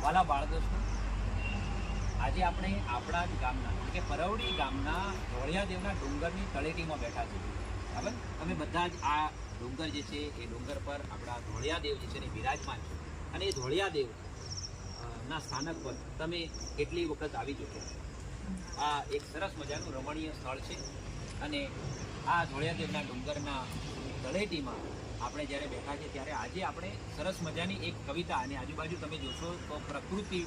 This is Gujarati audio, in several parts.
વાલા બાળ દોસ્તો, આજે આપણે આપણા જ ગામના કે પરવડી ગામના ધોળિયાદેવના ડુંગરની તળેટીમાં બેઠા છીએ. બરાબર, તમે બધા જ આ ડુંગર જે છે એ ડુંગર પર આપણા ધોળિયાદેવ જે છે ને બિરાજમાન છે. અને એ ધોળિયાદેવ ના સ્થાનક પર તમે કેટલી વખત આવી ચૂક્યા. આ એક સરસ મજાનું રમણીય સ્થળ છે. અને આ ધોળિયાદેવના ડુંગરના તળેટીમાં આપણે જ્યારે બેઠા છીએ ત્યારે આજે આપણે સરસ મજાની એક કવિતા, અને આજુબાજુ તમે જોશો તો પ્રકૃતિ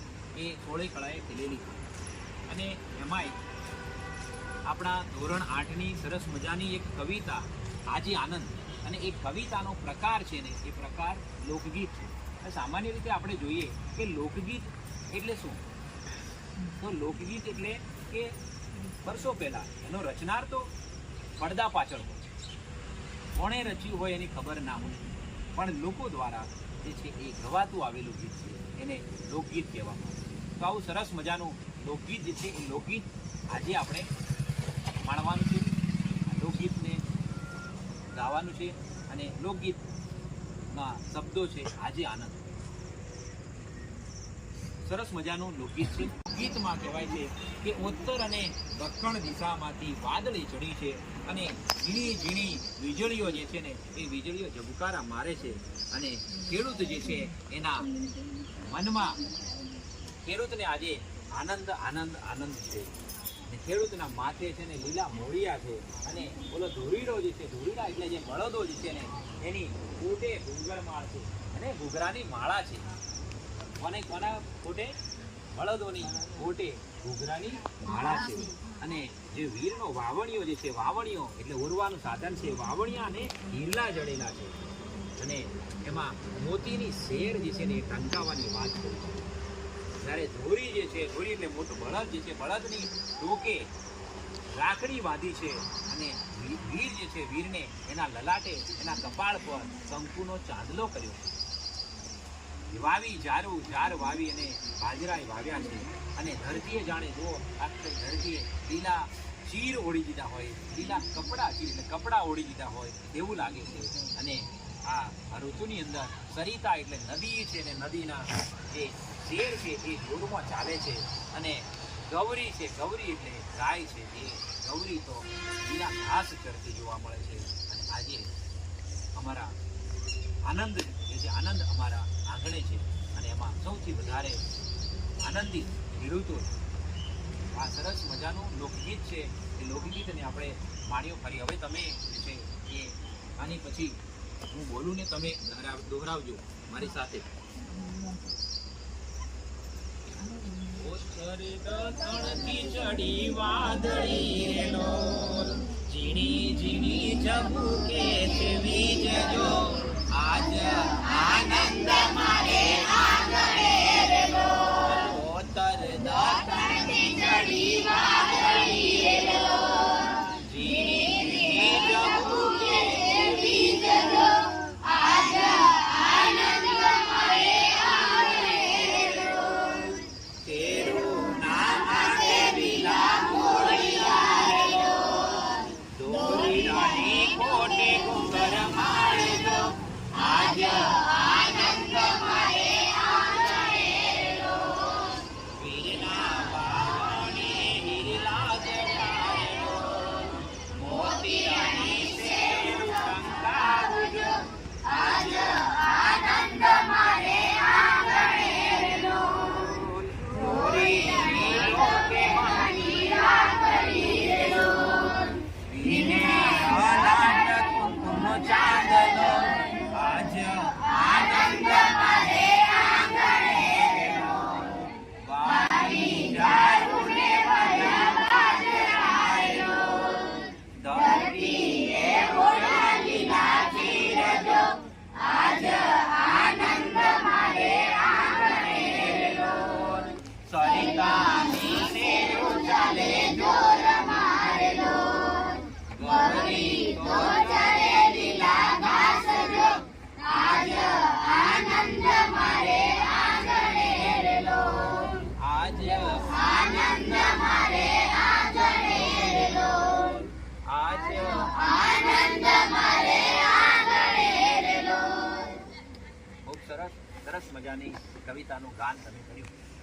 એ થોડે કળાએ ખીલેલી છે. અને એમાંય આપણા ધોરણ 8ની સરસ મજાની એક કવિતા આજે આનંદ, અને એ કવિતાનો પ્રકાર છે ને એ પ્રકાર લોકગીત છે. સામાન્ય રીતે આપણે જોઈએ કે લોકગીત એટલે શું, તો લોકગીત એટલે કે વર્ષો પહેલા એનો રચનાર તો પડદા પાછળ હોય, કોણે રચ્યું હોય એની ખબર ના હોય, પણ લોકો દ્વારા જે છે એ ગવાતું આવેલું ગીત છે એને લોકગીત કહેવામાં આવે છે. તો આવું સરસ મજાનું લોકગીત જે છે એ લોકગીત આજે આપણે માણવાનું છે, લોકગીતને ગાવાનું છે. અને લોકગીતના શબ્દો છે આજે આનંદ. સરસ મજાનું લોકગીત છે. ગીતમાં કહેવાય છે કે ઉત્તર અને દક્ષિણ દિશામાંથી વાદળી ચડી છે અને ઝીણી ઝીણી વીજળીઓ જે છે ને એ વીજળીઓ ઝબુકારા મારે છે. અને ખેડૂત જે છે એના મનમાં, ખેડૂતને આજે આનંદ આનંદ આનંદ છે. અને ખેડૂતના માથે છે ને લીલા મોળિયા છે. અને બોલો ધોરીડો જે છે, ધોરીડા એટલે જે બળદો જે છે ને એની કોટે ઘૂંઘરમાળ છે અને ઘૂઘરાની માળા છે. કોને કોના કોટે? બળદોની કોટે ઘૂઘરાની માળા છે. અને જે વીરનો વાવણીઓ જે છે, વાવણીઓ એટલે ઓરવાનું સાધન છે, વાવણિયા અને હીરલા જડેલા છે. અને એમાં મોતીની શેર જે છે ને એ ટંકાવવાની વાત કરી છે. જ્યારે ધોરી જે છે, ધોરી એટલે મોટું બળદ જે છે, બળદની ટોકે રાખડી બાંધી છે. અને વીર જે છે, વીરને એના લલાટે, એના કપાળ પર કંકુનો ચાંદલો કર્યો છે. વાવી જારું, જાર વાવી અને બાજરાએ વાવ્યા છે. અને ધરતીએ જાણે જો આખી ધરતીએ લીલા ચીર ઓળી દીધા હોય, લીલા કપડા, ચીર એટલે કપડા ઓળી દીધા હોય એવું લાગે છે. અને આ ઋતુની અંદર સરિતા એટલે નદી છે ને નદીના જે શેર છે એ જોડમાં ચાલે છે. અને ગૌરી છે, ગૌરી એટલે ગાય છે, એ ગૌરી તો લીલા ઘાસ ચરતી જોવા મળે છે. અને આજે અમારા આનંદ જે છે, આનંદ અમારા આંગણે છે. અને એમાં સૌથી વધારે આનંદિત ખેડૂતો છે. આ સરસ મજાનું લોકગીત છે. એ લોકગીતને આપણે માણ્યો ખરી. હવે તમે જે છે એ આની પછી હું બોલું ને તમે દોહરાવજો મારી સાથે. ચડી વાદળી નો ઝીણી ઝીણી ઝબુકે છે વીજજો, આજ આનંદ મારે આંગણે રેલો. ઉત્તર દક્ષિણથી ચડી વાદળી નો ઝીણી ઝીણી ઝબુકે છે વીજજો, આજ આનંદ મારે આંગણે રેલો. ખેડૂના માથે લીલા મોળિયા રેલો, દોરીડાની કોટે ઘૂંઘર માળજો, આજ આનંદ મારે આંગણે રેલો. વીરના વાવણે હીરલા જડાયો, મોતિયાની શેર ટંકાવજો, આજ આનંદ મારે આંગણે રેલો. ધોરીની કોટે હીરા કરી રેલો, વીને લલાટ કંકુનો ચાંદલો, આજ આનંદ મારે આંગણે રેલો. વાવી જારું ને વાવ્યા બાજરાયો, ધરતીએ ઓળા લીલા ચીરજો, આજ આનંદ મારે આંગણે રેલો. સરિતાની શેરો ચાલે જોર મારેલો, ગૌરી તો ચાલે લીલા ઘાસ જો, આજ આનંદ મારે આંગણે રેલો. આજ આનંદ મારે આંગણે રેલો, આજ આનંદ મારે આંગણે રેલો. ખૂબ સરસ. સરસ મજાની કવિતાનું ગાન તમે કર્યું.